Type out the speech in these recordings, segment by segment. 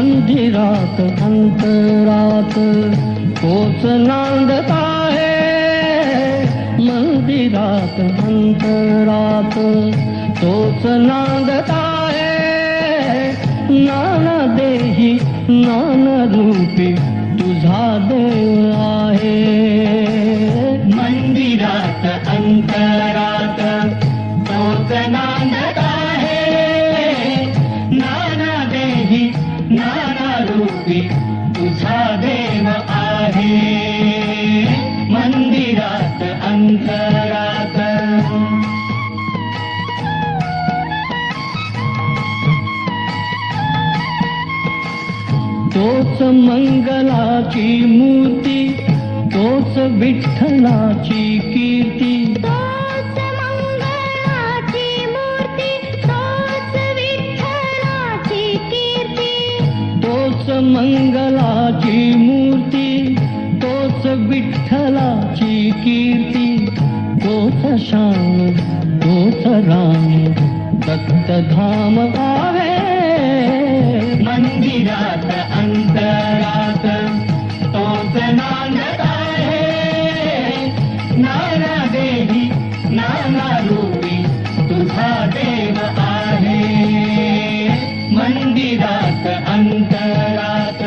मंदिरात अंतरात तोच नांदत आहे, मंदिरात अंतरात तोच नांदत आहे, नाना देही नाना रूपी तुझा देव आहे. मंदिरात अंतरात तोच नांदत आहे, नाना देही नाना रूपी तुझा देव आहे. मंदिरात अंतरात तोच मंगलाची मूर्ती तोच विठ्ठलाची कीर्ती, तोच मंगलाची मूर्ती तोच विठ्ठलाची कीर्ती, तोच मंगलाची मूर्ती तोच विठ्ठलाची कीर्ती, तोच श्याम तोच राम दत्तधाम आहे. मंदिरात अंतरात तोच नांदत आहे, नाना देही नाना रूपी तुझा देव आहे. मंदिरात अंतरात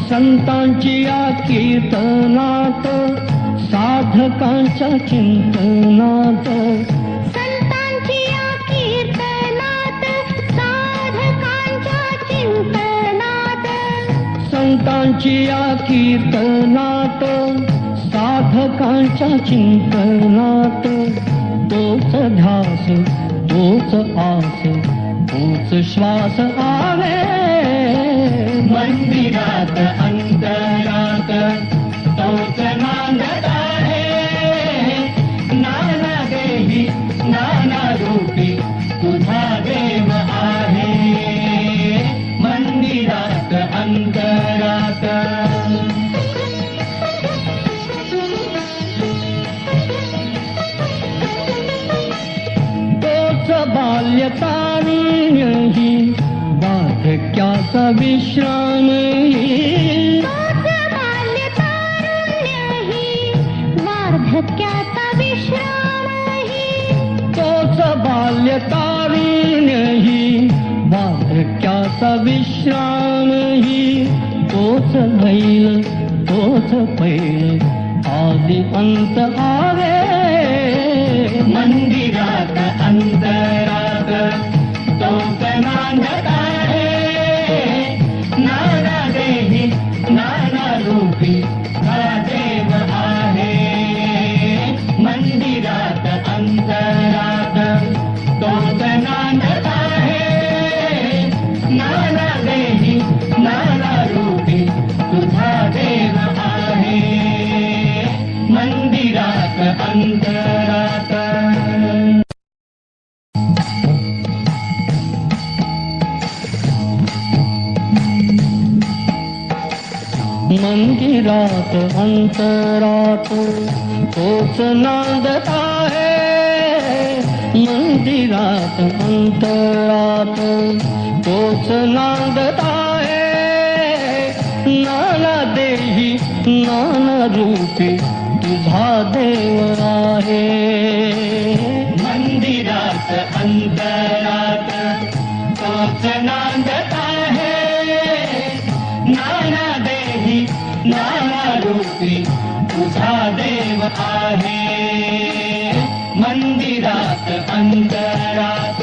संतांची या कीर्तनात साधकांच्या चिंतनात, संतांची या कीर्तनात साधकांच्या चिंतनात, संतांची या कीर्तनात साधकांच्या चिंतनात, तोच ध्यास तोच आस तोच श्वास आहे. मंदिरात अंतरात तोच नांदत आहे, नाना देही नाना रूपी तुझा देव आहे. मंदिरात अंतरात तोच बाल्यतारुण्यही वार्धक्याचा विश्रामही, तोच बाल्यतारुण्यही वार्धक्याचा विश्रामही, तोच बाल्यतारुण्यही वार्धक्याचा विश्रामही, तोच बैल तोच पैल आदि अंत आहे. मंदिरात अंतरात तोच नांदत आहे, नाना देही नाना रूपी हा देव आहे. मंदिरात अंतरात तोच नांदत आहे, नाना देही नाना रूपी तुझा देव आहे. मंदिरात अंतरात मंदिरात अंतरात तोच नांदत आहे, मंदिरात अंतरात तोच नांदत आहे, नाना देही नाना रूपी तुझा देव आहे. मंदिरात अंतरात तोच नांदत आहे, नाना देही नाना रूपी तुझा देव आहे. मंदिरात अंतरात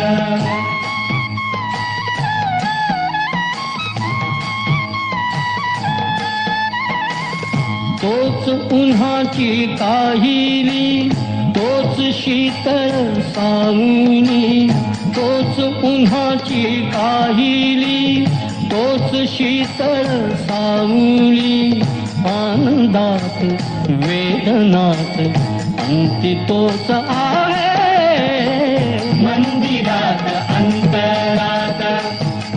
तोच उन्हाची काहिली तोच शीतळ सावली, तोच उन्हाची काहिली तोच शीतळ सावली, आनंदात वेदनात अंती तोच आहे. मंदिरात अंतरात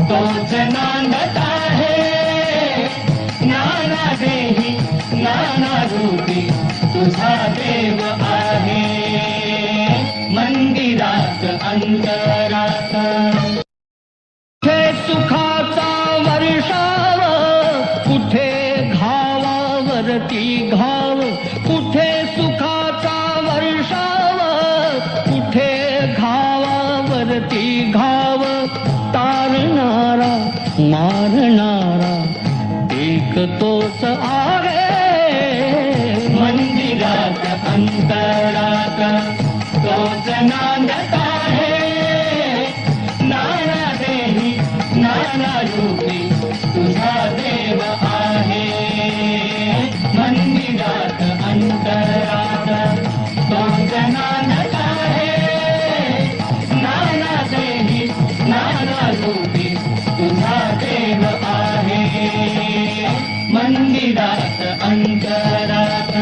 तोच नांदत आहे, नाना देही नाना रूपी तुझा देव आहे. मारणारा एक तोच आहे. मंदिरात अंतरात तोच नांदत आहे. नाना देही नाना रूपी तुझा देव आहे. मंदिरात अंतरात तोच नांदत आहे. नाना देही नाना रूपी तुझा देव आहे. मंदिरात अंतरात